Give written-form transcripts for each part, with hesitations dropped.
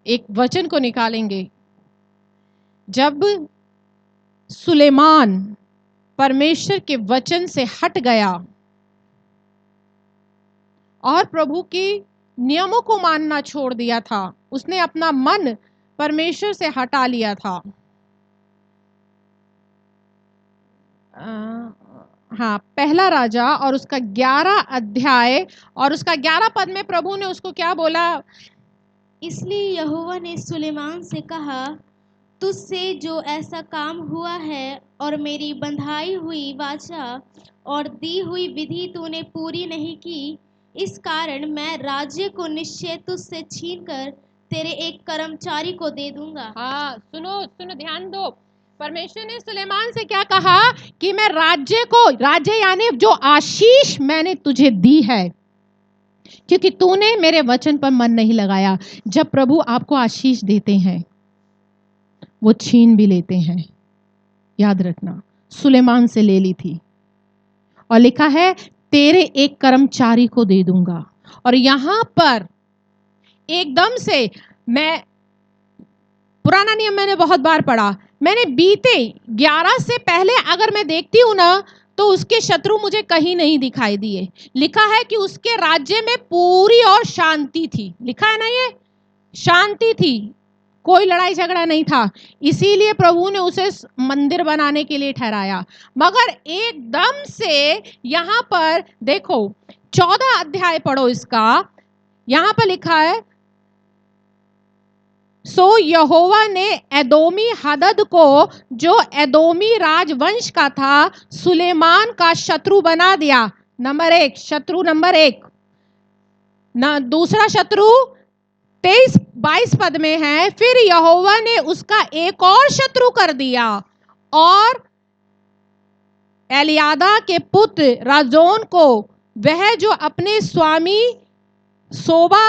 एक वचन को निकालेंगे। जब सुलेमान परमेश्वर के वचन से हट गया और प्रभु के नियमों को मानना छोड़ दिया था, उसने अपना मन परमेश्वर से हटा लिया था। हाँ, पहला राजा और उसका 11 अध्याय और उसका 11 पद में प्रभु ने उसको क्या बोला? इसलिए यहोवा ने सुलेमान से कहा, तुझसे जो ऐसा काम हुआ है और मेरी बंधाई हुई वाचा और दी हुई विधि तूने पूरी नहीं की, इस कारण मैं राज्य को निश्चय तुझसे छीनकर तेरे एक कर्मचारी को दे दूंगा। हाँ, सुनो सुनो, ध्यान दो। परमेश्वर ने सुलेमान से क्या कहा कि मैं राज्य यानी जो आशीष मैंने तुझे दी है, क्योंकि तूने मेरे वचन पर मन नहीं लगाया। जब प्रभु आपको आशीष देते हैं वो छीन भी लेते हैं। याद रखना, सुलेमान से ले ली थी और लिखा है तेरे एक कर्मचारी को दे दूंगा। और यहां पर एकदम से, मैं पुराना नियम मैंने बहुत बार पढ़ा, मैंने बीते 11 से पहले अगर मैं देखती हूं ना, तो उसके शत्रु मुझे कहीं नहीं दिखाई दिए। लिखा है कि उसके राज्य में पूरी और शांति थी। लिखा है ना, ये शांति थी, कोई लड़ाई झगड़ा नहीं था। इसीलिए प्रभु ने उसे मंदिर बनाने के लिए ठहराया। मगर एकदम से यहां पर देखो, 14 अध्याय पढ़ो इसका, यहां पर लिखा है, सो यहोवा ने एदोमी हदद को, जो एदोमी राजवंश का था, सुलेमान का शत्रु बना दिया। नंबर 1 शत्रु, नंबर 1 ना। दूसरा शत्रु 23-22 पद में है, फिर यहोवा ने उसका एक और शत्रु कर दिया और एलियादा के पुत्र राजोन को, वह जो अपने स्वामी सोबा,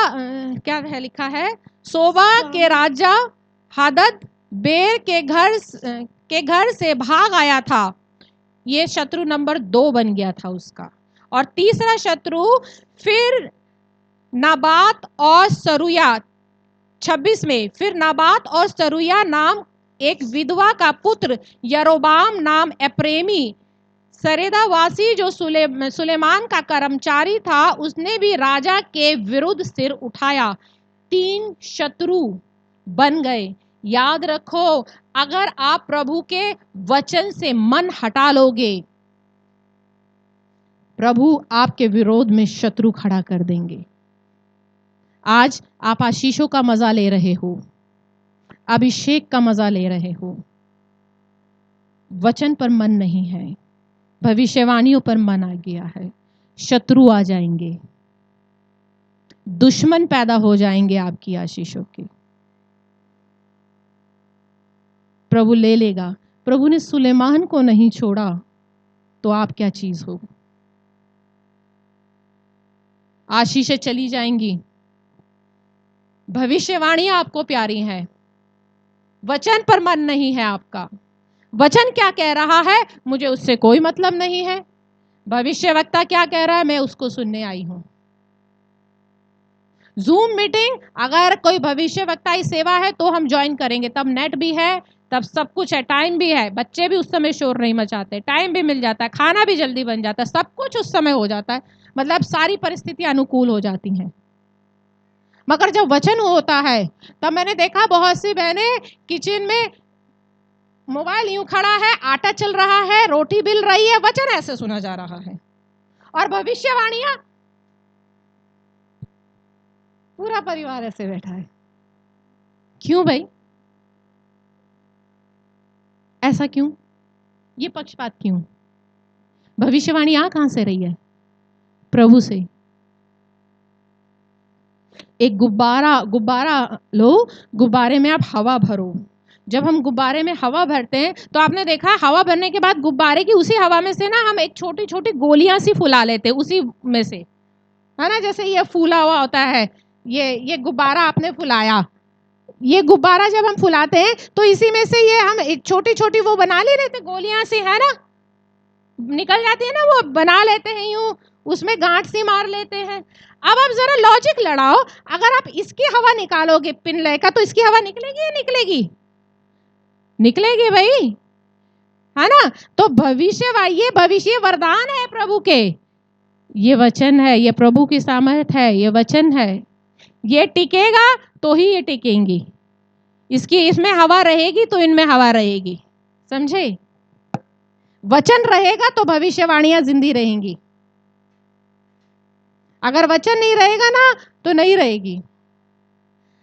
क्या है लिखा है, सोबा के राजा हदद बेर के घर से भाग आया था। ये शत्रु नंबर 2 बन गया था उसका। और तीसरा शत्रु फिर नाबात और सरुया, 26 में, फिर नाबात और सरुया नाम एक विधवा का पुत्र यरोबाम नाम एप्रेमी सरेदावासी, जो सुलेमान का कर्मचारी था, उसने भी राजा के विरुद्ध सिर उठाया। 3 शत्रु बन गए। याद रखो, अगर आप प्रभु के वचन से मन हटा लोगे, प्रभु आपके विरोध में शत्रु खड़ा कर देंगे। आज आप आशीषों का मजा ले रहे हो, अभिषेक का मजा ले रहे हो, वचन पर मन नहीं है, भविष्यवाणियों पर मन आ गया है, शत्रु आ जाएंगे, दुश्मन पैदा हो जाएंगे आपकी आशीषों के। प्रभु ले लेगा। प्रभु ने सुलेमान को नहीं छोड़ा तो आप क्या चीज हो? आशीषें चली जाएंगी, भविष्यवाणियां आपको प्यारी हैं, वचन पर मन नहीं है आपका। वचन क्या कह रहा है मुझे उससे कोई मतलब नहीं है, भविष्यवक्ता क्या कह रहा है मैं उसको सुनने आई हूं। जूम मीटिंग, अगर कोई भविष्यवक्ता सेवा है तो हम ज्वाइन करेंगे, तब नेट भी है, तब सब कुछ है, टाइम भी है, बच्चे भी उस समय शोर नहीं मचाते, टाइम भी मिल जाता है, खाना भी जल्दी बन जाता है, सब कुछ उस समय हो जाता है, मतलब सारी परिस्थितियां अनुकूल हो जाती हैं। मगर जब वचन होता है, तब मैंने देखा बहुत सी बहनें किचन में मोबाइल यूं खड़ा है, आटा चल रहा है, रोटी बिल रही है, वचन ऐसे सुना जा रहा है, और भविष्यवाणियां पूरा परिवार ऐसे बैठा है। क्यों भाई, ऐसा क्यों? ये पक्षपात क्यों? भविष्यवाणी आ कहां से रही है? प्रभु से। एक गुब्बारा लो, गुब्बारे में आप हवा भरो। जब हम गुब्बारे में हवा भरते हैं तो आपने देखा, हवा भरने के बाद गुब्बारे की उसी हवा में से ना हम एक छोटी छोटी गोलियां सी फुला लेते हैं उसी में से, है ना। जैसे ये फूला हुआ होता है, ये गुब्बारा आपने फुलाया, ये गुब्बारा जब हम फुलाते हैं तो इसी में से ये हम एक छोटी छोटी वो बना ले लेते गोलियां सी, है ना, निकल जाती है ना, वो बना लेते हैं यूं, उसमें गांठ सी मार लेते हैं। अब आप जरा लॉजिक लड़ाओ, अगर आप इसकी हवा निकालोगे पिन लेकर तो इसकी हवा निकलेगी या निकलेगी? निकलेगी भाई, है ना? तो ये भविष्य वरदान है प्रभु के, ये वचन है, ये प्रभु की सामर्थ है, ये वचन है, ये टिकेगा तो ही ये टिकेंगी। इसमें हवा रहेगी तो इनमें हवा रहेगी, समझे? वचन रहेगा तो भविष्यवाणियां जिंदी रहेंगी, अगर वचन नहीं रहेगा ना तो नहीं रहेगी।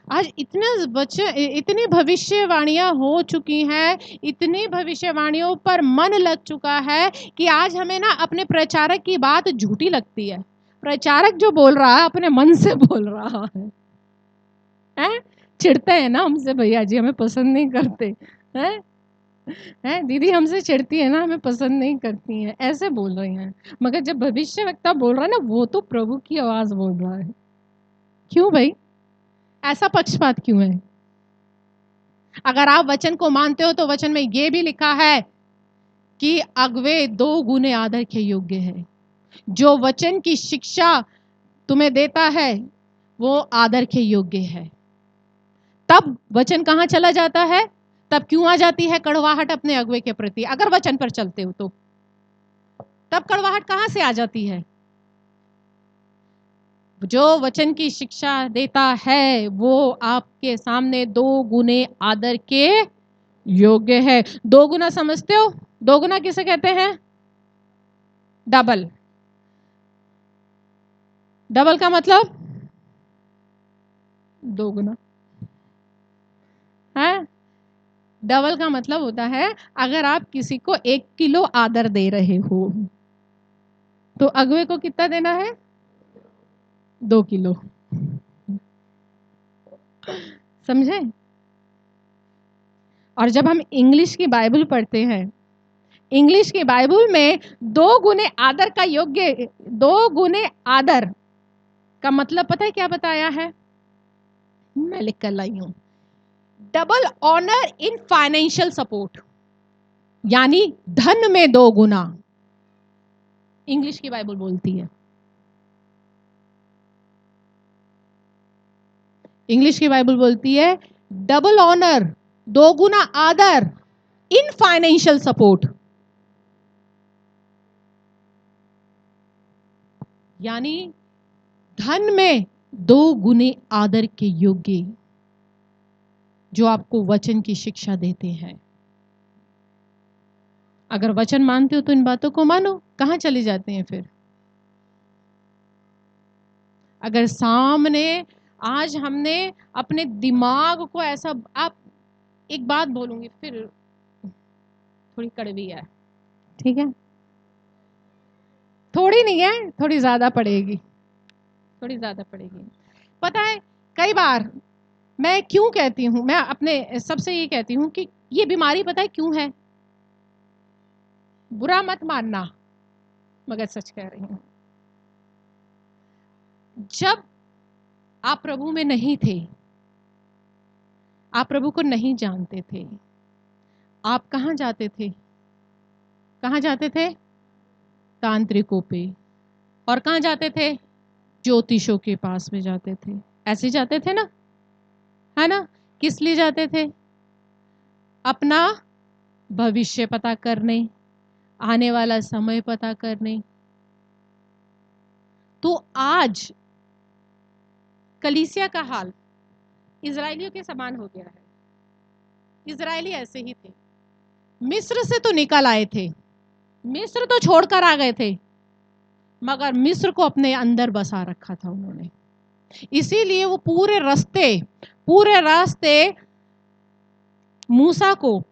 आज इतनी भविष्यवाणियां हो चुकी हैं, इतनी भविष्यवाणियों पर मन लग चुका है कि आज हमें ना अपने प्रचारक की बात झूठी लगती है। प्रचारक जो बोल रहा है अपने मन से बोल रहा है? चिढ़ते हैं ना हमसे, भैया जी हमें पसंद नहीं करते हैं, दीदी हमसे चिढ़ती है ना, हमें पसंद नहीं करती हैं, ऐसे बोल रही हैं। मगर जब भविष्यवक्ता बोल रहा है ना, वो तो प्रभु की आवाज बोल रहा है। क्यों भाई, ऐसा पक्षपात क्यों है? अगर आप वचन को मानते हो तो वचन में ये भी लिखा है कि अगुवे 2 गुने आदर के योग्य है। जो वचन की शिक्षा तुम्हें देता है वो आदर के योग्य है। तब वचन कहां चला जाता है? तब क्यों आ जाती है कड़वाहट अपने अगुवे के प्रति? अगर वचन पर चलते हो तो तब कड़वाहट कहां से आ जाती है? जो वचन की शिक्षा देता है वो आपके सामने 2 गुने आदर के योग्य है। 2 गुना समझते हो? 2 गुना किसे कहते हैं? डबल। डबल का मतलब 2 गुना है। डबल का मतलब होता है अगर आप किसी को 1 किलो आदर दे रहे हो तो अगुवे को कितना देना है? 2 किलो। समझे? और जब हम इंग्लिश की बाइबल पढ़ते हैं, इंग्लिश की बाइबल में 2 गुने आदर का योग्य, 2 गुने आदर का मतलब पता है क्या बताया है? मैं लिख कर लाई हूं, double honour in financial support, यानी धन में 2 गुना। इंग्लिश की बाइबल बोलती है, इंग्लिश की बाइबल बोलती है डबल ऑनर, 2 गुना आदर इन फाइनेंशियल सपोर्ट, यानी धन में 2 गुने आदर के योग्य, जो आपको वचन की शिक्षा देते हैं। अगर वचन मानते हो तो इन बातों को मानो। कहां चले जाते हैं फिर? अगर सामने आज हमने अपने दिमाग को ऐसा, आप एक बात बोलूंगी फिर थोड़ी कड़वी है, ठीक है? थोड़ी नहीं है, थोड़ी ज्यादा पड़ेगी, थोड़ी ज्यादा पड़ेगी। पता है कई बार मैं क्यों कहती हूं, मैं अपने सबसे ये कहती हूं कि ये बीमारी पता है क्यों है? बुरा मत मानना मगर सच कह रही हूं। जब आप प्रभु में नहीं थे, आप प्रभु को नहीं जानते थे, आप कहां जाते थे? कहां जाते थे? तांत्रिकों पे। और कहां जाते थे? ज्योतिषों के पास में जाते थे। ऐसे जाते थे ना, है ना? किस लिए जाते थे? अपना भविष्य पता करने, आने वाला समय पता करने। तो आज कलीसिया का हाल इजराइलियों के समान हो गया है। इजराइली ऐसे ही थे, मिस्र से तो निकल आए थे, मिस्र तो छोड़कर आ गए थे, मगर मिस्र को अपने अंदर बसा रखा था उन्होंने। इसीलिए वो पूरे रास्ते मूसा को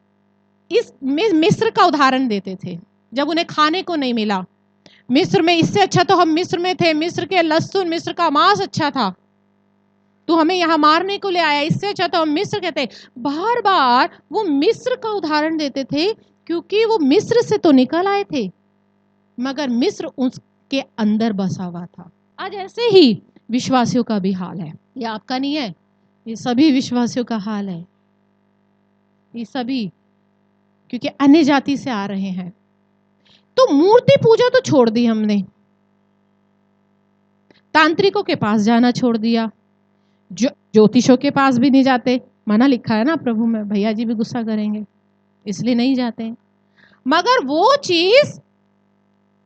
इस मिस्र का उदाहरण देते थे। जब उन्हें खाने को नहीं मिला, मिस्र में इससे अच्छा तो हम मिस्र में थे, मिस्र के लहसुन, मिस्र का मांस अच्छा था, तू हमें यहाँ मारने को ले आया, इससे अच्छा तो हम मिस्र कहते। बार बार वो मिस्र का उदाहरण देते थे, क्योंकि वो मिस्र से तो निकल आए थे मगर मिस्र उसके अंदर बसा हुआ था। आज ऐसे ही विश्वासियों का भी हाल है, ये आपका नहीं है, ये सभी विश्वासियों का हाल है। ये सभी क्योंकि अन्य जाति से आ रहे हैं। तो मूर्ति पूजा तो छोड़ दी हमने, तांत्रिकों के पास जाना छोड़ दिया, ज्योतिषों के पास भी नहीं जाते, मना लिखा है ना प्रभु में, भैया जी भी गुस्सा करेंगे इसलिए नहीं जाते। मगर वो चीज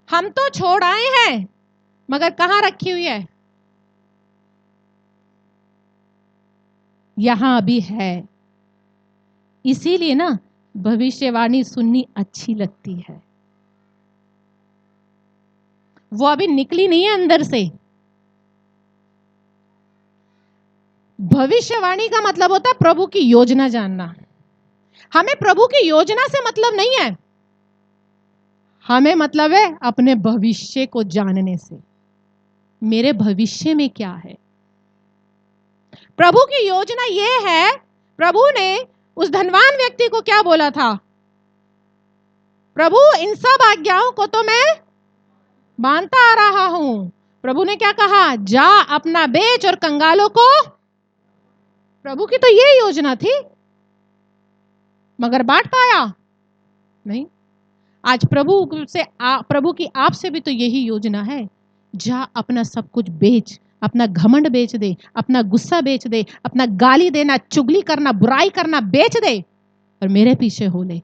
हम तो छोड़ आए हैं, मगर कहां रखी हुई है? यहां भी है। इसीलिए ना भविष्यवाणी सुननी अच्छी लगती है। वो अभी निकली नहीं है अंदर से। भविष्यवाणी का मतलब होता है प्रभु की योजना जानना। हमें प्रभु की योजना से मतलब नहीं है, हमें मतलब है अपने भविष्य को जानने से। मेरे भविष्य में क्या है? प्रभु की योजना यह है, प्रभु ने उस धनवान व्यक्ति को क्या बोला था? प्रभु इन सब आज्ञाओं को तो मैं मानता आ रहा हूं। प्रभु ने क्या कहा? जा अपना बेच और कंगालों को। प्रभु की तो ये योजना थी, मगर बांट पाया नहीं। आज प्रभु की आपसे भी तो यही योजना है। जा अपना सब कुछ बेच, अपना घमंड बेच दे, अपना गुस्सा बेच दे, अपना गाली देना, चुगली करना, बुराई करना बेच दे और मेरे पीछे हो ले।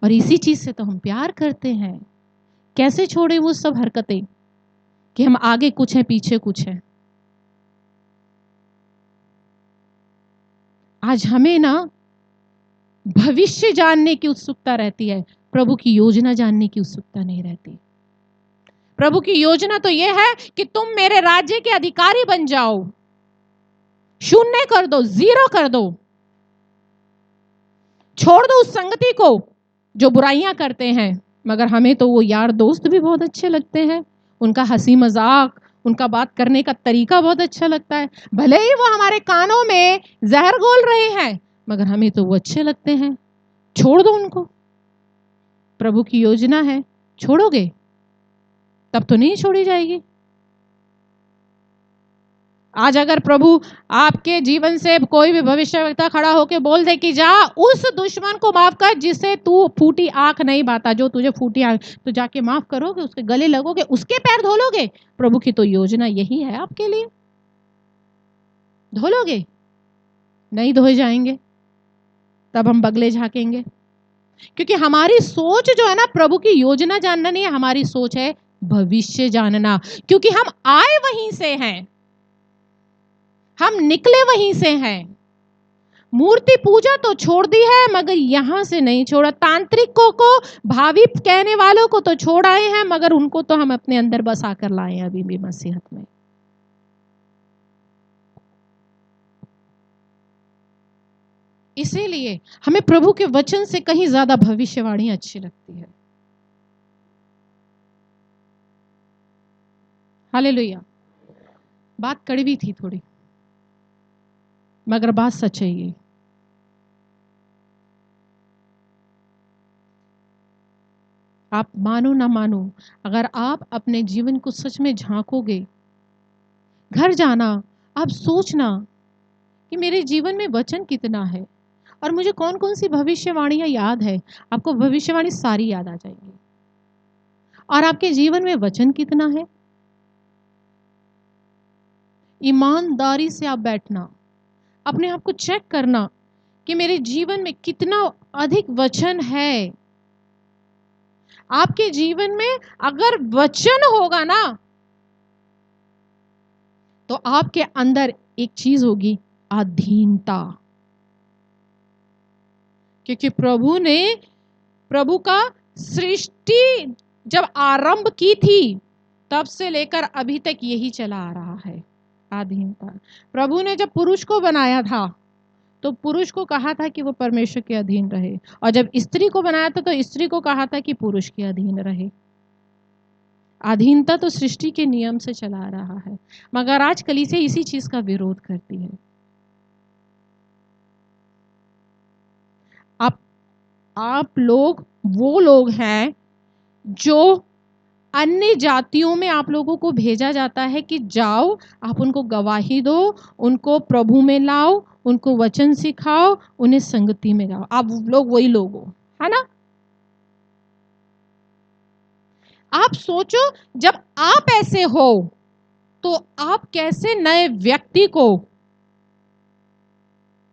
और इसी चीज से तो हम प्यार करते हैं। कैसे छोड़े वो सब हरकतें कि हम आगे कुछ है पीछे कुछ है। आज हमें ना भविष्य जानने की उत्सुकता रहती है, प्रभु की योजना जानने की उत्सुकता नहीं रहती। प्रभु की योजना तो यह है कि तुम मेरे राज्य के अधिकारी बन जाओ, शून्य कर दो, जीरो कर दो, छोड़ दो उस संगति को जो बुराइयां करते हैं। मगर हमें तो वो यार दोस्त भी बहुत अच्छे लगते हैं, उनका हंसी मजाक, उनका बात करने का तरीका बहुत अच्छा लगता है। भले ही वो हमारे कानों में जहर घोल रहे हैं, मगर हमें तो वो अच्छे लगते हैं। छोड़ दो उनको। प्रभु की योजना है, छोड़ोगे तब तो नहीं छोड़ी जाएगी। आज अगर प्रभु आपके जीवन से कोई भी भविष्यवक्ता खड़ा होकर बोल दे कि जा उस दुश्मन को माफ कर जिसे तू फूटी आंख नहीं बाता, जो तुझे फूटी आंख, तो जाके माफ करोगे, उसके गले लगोगे, उसके पैर धो लोगे? प्रभु की तो योजना यही है आपके लिए। धो लोगे? नहीं धोए जाएंगे, तब हम बगले झाकेंगे। क्योंकि हमारी सोच जो है ना, प्रभु की योजना जानना नहीं है, हमारी सोच है भविष्य जानना। क्योंकि हम आए वहीं से हैं, हम निकले वहीं से हैं। मूर्ति पूजा तो छोड़ दी है, मगर यहां से नहीं छोड़ा। तांत्रिकों को, भावी कहने वालों को तो छोड़ आए हैं, मगर उनको तो हम अपने अंदर बसा कर लाए हैं अभी भी मसीहत में। इसीलिए हमें प्रभु के वचन से कहीं ज्यादा भविष्यवाणी अच्छी लगती है। हालेलुया। बात कड़वी थी थोड़ी, मगर बात सच है ये। आप मानो ना मानो, अगर आप अपने जीवन को सच में झांकोगे, घर जाना, आप सोचना कि मेरे जीवन में वचन कितना है और मुझे कौन कौन सी भविष्यवाणियां याद है। आपको भविष्यवाणी सारी याद आ जाएगी। और आपके जीवन में वचन कितना है, ईमानदारी से आप बैठना, अपने आप को चेक करना कि मेरे जीवन में कितना अधिक वचन है। आपके जीवन में अगर वचन होगा ना, तो आपके अंदर एक चीज होगी, अधीनता। क्योंकि प्रभु का सृष्टि जब आरंभ की थी, तब से लेकर अभी तक यही चला आ रहा है, अधीनता। प्रभु ने जब पुरुष को बनाया था, तो पुरुष को कहा था कि वो परमेश्वर के अधीन रहे, और जब स्त्री को बनाया था, तो स्त्री को कहा था कि पुरुष के अधीन रहे। अधीनता तो सृष्टि के नियम से चला आ रहा है, मगर आज कलीसिया इसी चीज का विरोध करती है। आप लोग वो लोग हैं जो अन्य जातियों में आप लोगों को भेजा जाता है कि जाओ, आप उनको गवाही दो, उनको प्रभु में लाओ, उनको वचन सिखाओ, उन्हें संगति में लाओ। आप लोग वही लोग हो, है ना? आप सोचो, जब आप ऐसे हो तो आप कैसे नए व्यक्ति को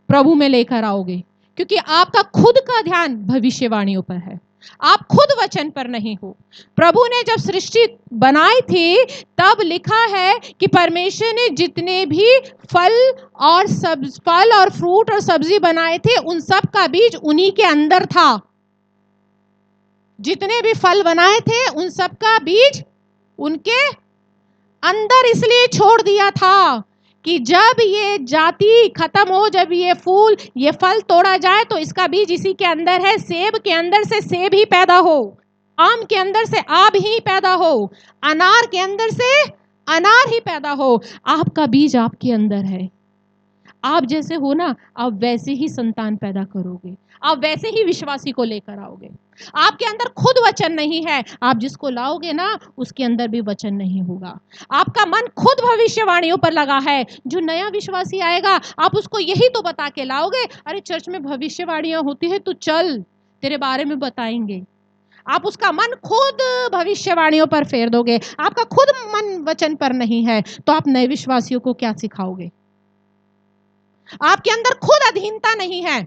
प्रभु में लेकर आओगे? क्योंकि आपका खुद का ध्यान भविष्यवाणियों पर है, आप खुद वचन पर नहीं हो। प्रभु ने जब सृष्टि बनाई थी तब लिखा है कि परमेश्वर ने जितने भी फल और फ्रूट और सब्जी बनाए थे उन सब का बीज उन्हीं के अंदर था। जितने भी फल बनाए थे उन सब का बीज उनके अंदर इसलिए छोड़ दिया था कि जब ये जाति खत्म हो, जब ये फूल ये फल तोड़ा जाए तो इसका बीज इसी के अंदर है। सेब के अंदर से सेब ही पैदा हो, आम के अंदर से आम ही पैदा हो, अनार के अंदर से अनार ही पैदा हो। आपका बीज आपके अंदर है। आप जैसे हो ना, आप वैसे ही संतान पैदा करोगे, आप वैसे ही विश्वासी को लेकर आओगे। आपके अंदर खुद वचन नहीं है, आप जिसको लाओगे ना उसके अंदर भी वचन नहीं होगा। आपका मन खुद भविष्यवाणियों पर लगा है। जो नया विश्वासी आएगा आप उसको यही तो बता के लाओगे, अरे चर्च में भविष्यवाणियां होती है, तू चल तेरे बारे में बताएंगे। आप उसका मन खुद भविष्यवाणियों पर फेर दोगे। आपका खुद मन वचन पर नहीं है तो आप नए विश्वासियों को क्या सिखाओगे? आपके अंदर खुद अधीनता नहीं है,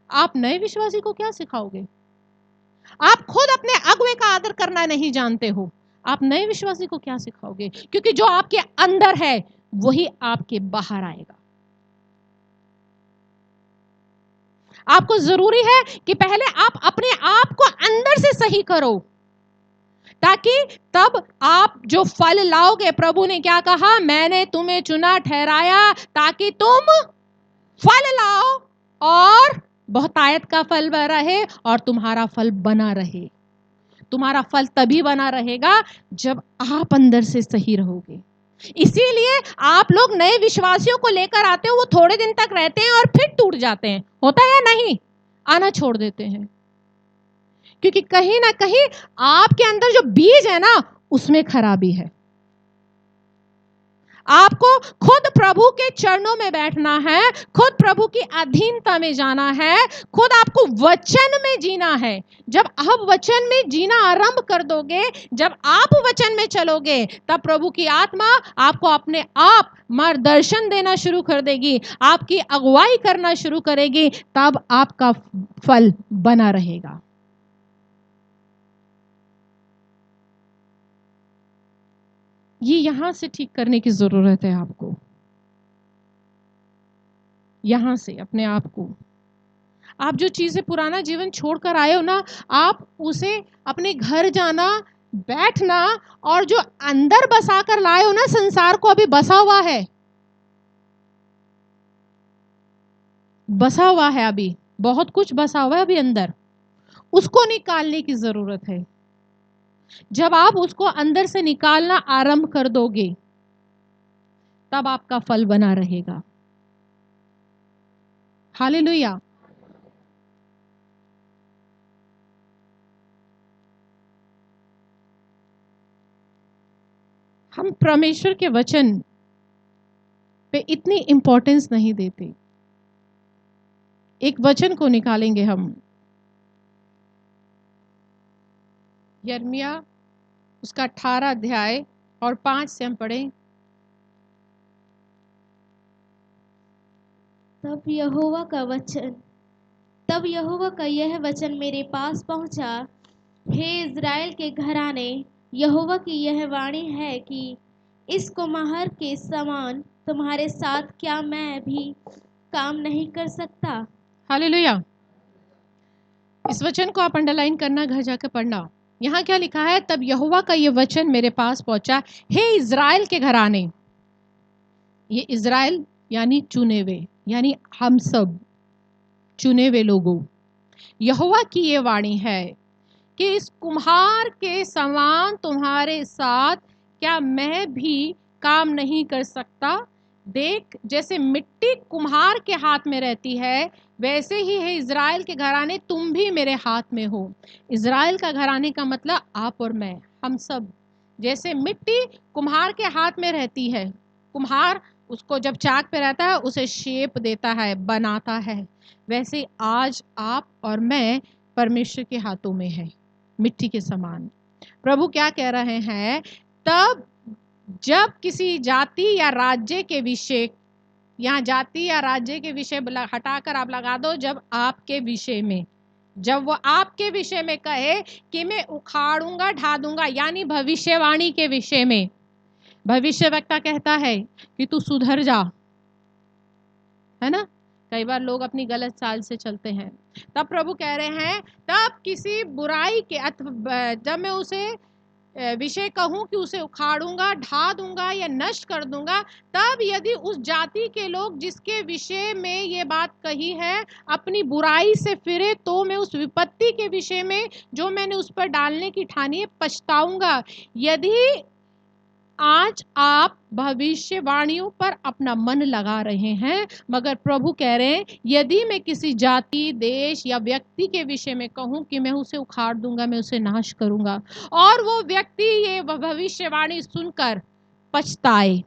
आप नए विश्वासी को क्या सिखाओगे? आप खुद अपने अगुवे का आदर करना नहीं जानते हो, आप नए विश्वासी को क्या सिखाओगे? क्योंकि जो आपके अंदर है वही आपके बाहर आएगा। आपको जरूरी है कि पहले आप अपने आप को अंदर से सही करो, ताकि तब आप जो फल लाओगे, प्रभु ने क्या कहा, मैंने तुम्हें चुना ठहराया ताकि तुम फल लाओ और बहुतायत का फल रहे और तुम्हारा फल बना रहे। तुम्हारा फल तभी बना रहेगा जब आप अंदर से सही रहोगे। इसीलिए आप लोग नए विश्वासियों को लेकर आते हो, वो थोड़े दिन तक रहते हैं और फिर टूट जाते हैं, होता है या नहीं? आना छोड़ देते हैं, क्योंकि कहीं ना कहीं आपके अंदर जो बीज है ना उसमें खराबी है। आपको खुद प्रभु के चरणों में बैठना है, खुद प्रभु की अधीनता में जाना है, खुद आपको वचन में जीना है। जब आप वचन में जीना आरंभ कर दोगे, जब आप वचन में चलोगे, तब प्रभु की आत्मा आपको अपने आप मार्गदर्शन देना शुरू कर देगी, आपकी अगुवाई करना शुरू करेगी, तब आपका फल बना रहेगा। ये यहां से ठीक करने की जरूरत है आपको, यहां से अपने आप को। आप जो चीजें पुराना जीवन छोड़कर आए हो ना, आप उसे अपने घर जाना, बैठना, और जो अंदर बसा कर लाए हो ना संसार को, अभी बसा हुआ है, बसा हुआ है, अभी बहुत कुछ बसा हुआ है अभी अंदर, उसको निकालने की जरूरत है। जब आप उसको अंदर से निकालना आरंभ कर दोगे तब आपका फल बना रहेगा। हालेलुया। हम परमेश्वर के वचन पे इतनी इंपॉर्टेंस नहीं देते। एक वचन को निकालेंगे हम, यिर्मयाह उसका 18 अध्याय और 5 से हम पढ़ें। तब यहोवा का यह वचन मेरे पास पहुंचा, हे इज़राइल के घराने, यहोवा की यह वाणी है कि इस कुम्हार के समान तुम्हारे साथ क्या मैं भी काम नहीं कर सकता? हालेलुया। इस वचन को आप अंडरलाइन करना, घर जाकर पढ़ना। यहाँ क्या लिखा है? तब यहोवा का ये वचन मेरे पास पहुंचा, हे इज़राइल के घराने। ये इज़राइल यानी चुने हुए, यानी हम सब चुने हुए लोगों। यहोवा की ये वाणी है कि इस कुम्हार के समान तुम्हारे साथ क्या मैं भी काम नहीं कर सकता? देख, जैसे मिट्टी कुम्हार के हाथ में रहती है, वैसे ही है इज़राइल के घराने, तुम भी मेरे हाथ में हो। इज़राइल का घराने का मतलब आप और मैं, हम सब। जैसे मिट्टी कुम्हार के हाथ में रहती है, कुम्हार उसको जब चाक पे रहता है उसे शेप देता है, बनाता है, वैसे आज आप और मैं परमेश्वर के हाथों में है, मिट्टी के समान। प्रभु क्या कह रहे हैं? तब जब किसी जाति या राज्य के विषय, यहाँ जाति या राज्य के विषय हटाकर आप लगा दो, जब आपके विषय में, जब वो आपके विषय में कहे कि मैं उखाड़ूंगा ढा दूंगा, यानी भविष्यवाणी के विषय में भविष्यवक्ता कहता है कि तू सुधर जा, है ना। कई बार लोग अपनी गलत चाल से चलते हैं, तब प्रभु कह रहे हैं तब किसी बुराई के जब मैं उसे विषय कहूं कि उसे उखाड़ूंगा ढा दूंगा या नष्ट कर दूंगा, तब यदि उस जाति के लोग जिसके विषय में ये बात कही है अपनी बुराई से फिरे, तो मैं उस विपत्ति के विषय में जो मैंने उस पर डालने की ठानी है पछताऊंगा। यदि आज आप भविष्यवाणियों पर अपना मन लगा रहे हैं, मगर प्रभु कह रहे हैं यदि मैं किसी जाति, देश या व्यक्ति के विषय में कहूं कि मैं उसे उखाड़ दूंगा, मैं उसे नाश करूंगा, और वो व्यक्ति ये भविष्यवाणी सुनकर पछताए,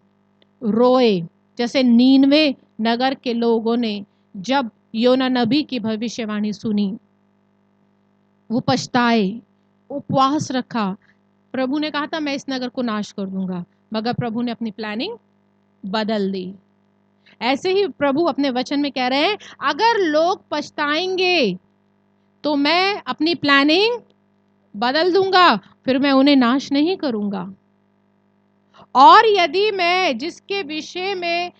रोए, जैसे नीनवे नगर के लोगों ने जब योना नबी की भविष्यवाणी सुनी, वो पछताए, उपवास रखा। प्रभु ने कहा था मैं इस नगर को नाश कर दूंगा, मगर प्रभु ने अपनी प्लानिंग बदल दी। ऐसे ही प्रभु अपने वचन में कह रहे हैं अगर लोग पछताएंगे तो मैं अपनी प्लानिंग बदल दूंगा, फिर मैं उन्हें नाश नहीं करूंगा। और यदि मैं जिसके विषय में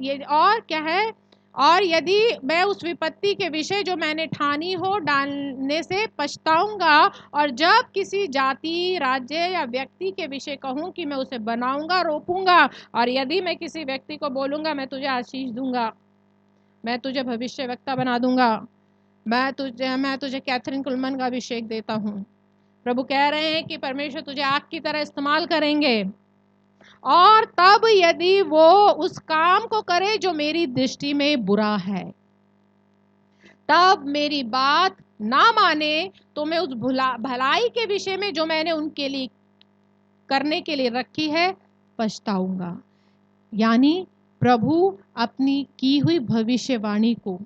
ये और क्या है, और यदि मैं उस विपत्ति के विषय जो मैंने ठानी हो डालने से पछताऊंगा, और जब किसी जाति, राज्य या व्यक्ति के विषय कहूं कि मैं उसे बनाऊंगा, रोपूंगा, और यदि मैं किसी व्यक्ति को बोलूंगा मैं तुझे आशीष दूंगा, मैं तुझे भविष्यवक्ता बना दूंगा, मैं तुझे कैथरीन कुलमन का अभिषेक देता हूं, प्रभु कह रहे हैं कि परमेश्वर तुझे आग की तरह इस्तेमाल करेंगे। और तब यदि वो उस काम को करे जो मेरी दृष्टि में बुरा है, तब मेरी बात ना माने, तो मैं उस भलाई के विषय में जो मैंने उनके लिए करने के लिए रखी है पछताऊंगा। यानी प्रभु अपनी की हुई भविष्यवाणी को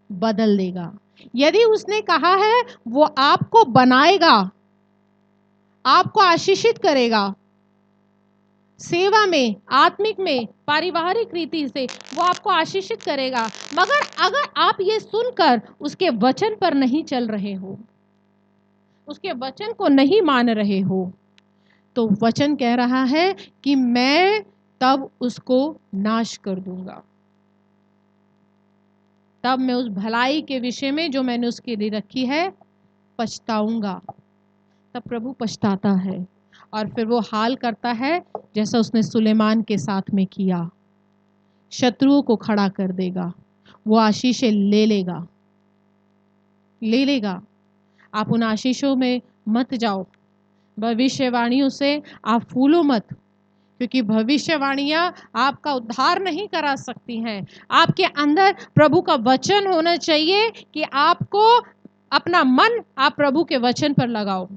बदल देगा। यदि उसने कहा है वो आपको बनाएगा, आपको आशीषित करेगा, सेवा में, आत्मिक में, पारिवारिक रीति से वो आपको आशीषित करेगा, मगर अगर आप ये सुनकर उसके वचन पर नहीं चल रहे हो, उसके वचन को नहीं मान रहे हो, तो वचन कह रहा है कि मैं तब उसको नाश कर दूंगा, तब मैं उस भलाई के विषय में जो मैंने उसके लिए रखी है पछताऊंगा। तब प्रभु पछताता है और फिर वो हाल करता है जैसा उसने सुलेमान के साथ में किया, शत्रुओं को खड़ा कर देगा, वो आशीषें ले लेगा। आप उन आशीषों में मत जाओ, भविष्यवाणियों से आप फूलो मत, क्योंकि भविष्यवाणियां आपका उद्धार नहीं करा सकती हैं। आपके अंदर प्रभु का वचन होना चाहिए कि आपको अपना मन आप प्रभु के वचन पर लगाओ।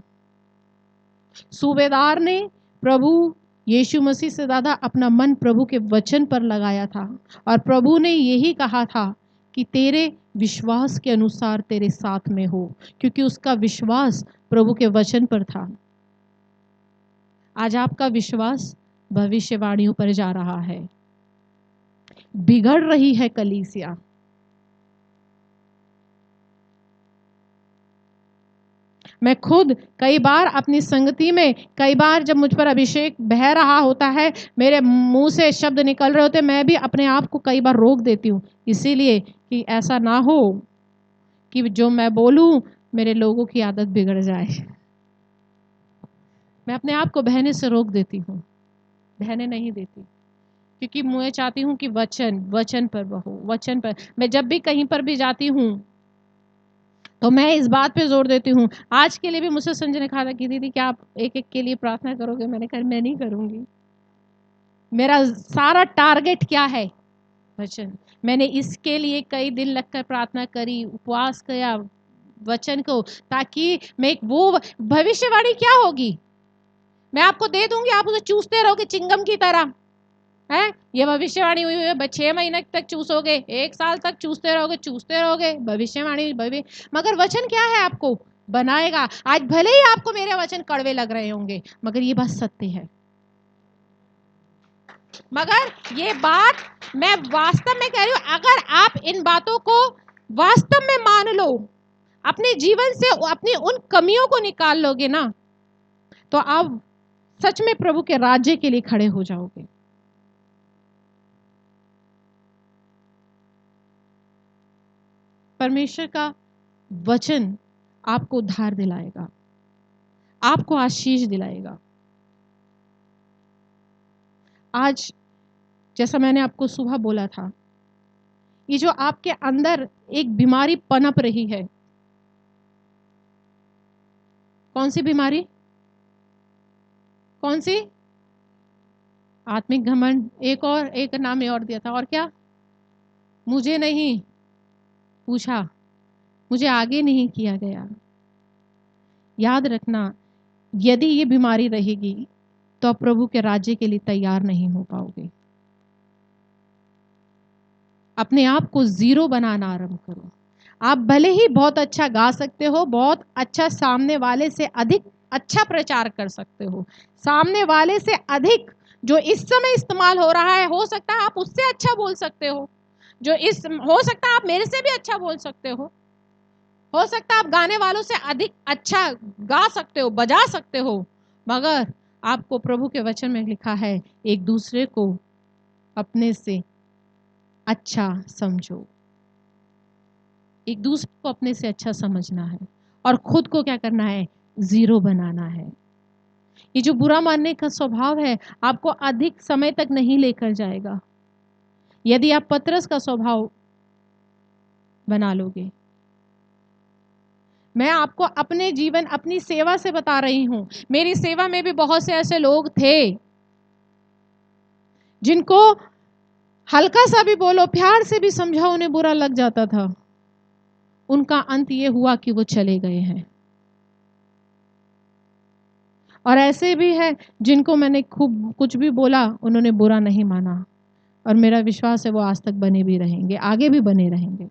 सूबेदार ने प्रभु यीशु मसीह से ज़्यादा अपना मन प्रभु के वचन पर लगाया था, और प्रभु ने यही कहा था कि तेरे विश्वास के अनुसार तेरे साथ में हो, क्योंकि उसका विश्वास प्रभु के वचन पर था। आज आपका विश्वास भविष्यवाणियों पर जा रहा है, बिगड़ रही है कलीसिया। मैं खुद कई बार अपनी संगति में, कई बार जब मुझ पर अभिषेक बह रहा होता है, मेरे मुंह से शब्द निकल रहे होते, मैं भी अपने आप को कई बार रोक देती हूँ, इसीलिए कि ऐसा ना हो कि जो मैं बोलूं मेरे लोगों की आदत बिगड़ जाए। मैं अपने आप को बहने से रोक देती हूँ, बहने नहीं देती, क्योंकि मैं चाहती हूँ कि वचन पर बहो, वचन पर। मैं जब भी कहीं पर भी जाती हूँ तो मैं इस बात पे जोर देती हूँ। आज के लिए भी मुझसे संजय ने कहा था कि दीदी क्या आप एक एक के लिए प्रार्थना करोगे? मैंने कहा मैं नहीं करूँगी, मेरा सारा टारगेट क्या है? वचन। मैंने इसके लिए कई दिन लगकर प्रार्थना करी, उपवास किया वचन को, ताकि मैं वो भविष्यवाणी क्या होगी मैं आपको दे दूंगी, आप उसे चूसते रहोगे चिंगम की तरह, है ये भविष्यवाणी हुई है 6 महीने तक चूसोगे, 1 साल तक चूसते रहोगे भविष्यवाणी मगर वचन क्या है? आपको बनाएगा। आज भले ही आपको मेरे वचन कड़वे लग रहे होंगे, मगर ये बात सत्य है। मगर ये बात मैं वास्तव में कह रही हूँ, अगर आप इन बातों को वास्तव में मान लो, अपने जीवन से अपनी उन कमियों को निकाल लोगे ना, तो आप सच में प्रभु के राज्य के लिए खड़े हो जाओगे। परमेश्वर का वचन आपको उद्धार दिलाएगा, आपको आशीष दिलाएगा। आज जैसा मैंने आपको सुबह बोला था, ये जो आपके अंदर एक बीमारी पनप रही है, कौन सी बीमारी? कौन सी? आत्मिक घमंड। एक नाम और दिया था, और क्या? मुझे नहीं पूछा, मुझे आगे नहीं किया गया। याद रखना, यदि ये बीमारी रहेगी तो आप प्रभु के राज्य के लिए तैयार नहीं हो पाओगे। अपने आप को जीरो बनाना आरंभ करो। आप भले ही बहुत अच्छा गा सकते हो, बहुत अच्छा सामने वाले से अधिक अच्छा प्रचार कर सकते हो, सामने वाले से अधिक जो इस समय इस्तेमाल हो रहा है, हो सकता है आप उससे अच्छा बोल सकते हो, हो सकता है आप मेरे से भी अच्छा बोल सकते हो सकता है आप गाने वालों से अधिक अच्छा गा सकते हो, बजा सकते हो, मगर आपको प्रभु के वचन में लिखा है, एक दूसरे को अपने से अच्छा समझो। एक दूसरे को अपने से अच्छा समझना है और खुद को क्या करना है? जीरो बनाना है। ये जो बुरा मानने का स्वभाव है, आपको अधिक समय तक नहीं लेकर जाएगा। यदि आप पतरस का स्वभाव बना लोगे। मैं आपको अपने जीवन, अपनी सेवा से बता रही हूं। मेरी सेवा में भी बहुत से ऐसे लोग थे जिनको हल्का सा भी बोलो, प्यार से भी समझाओ, उन्हें बुरा लग जाता था। उनका अंत ये हुआ कि वो चले गए हैं। और ऐसे भी है जिनको मैंने खूब कुछ भी बोला, उन्होंने बुरा नहीं माना, और मेरा विश्वास है वो आज तक बने भी रहेंगे, आगे भी बने रहेंगे।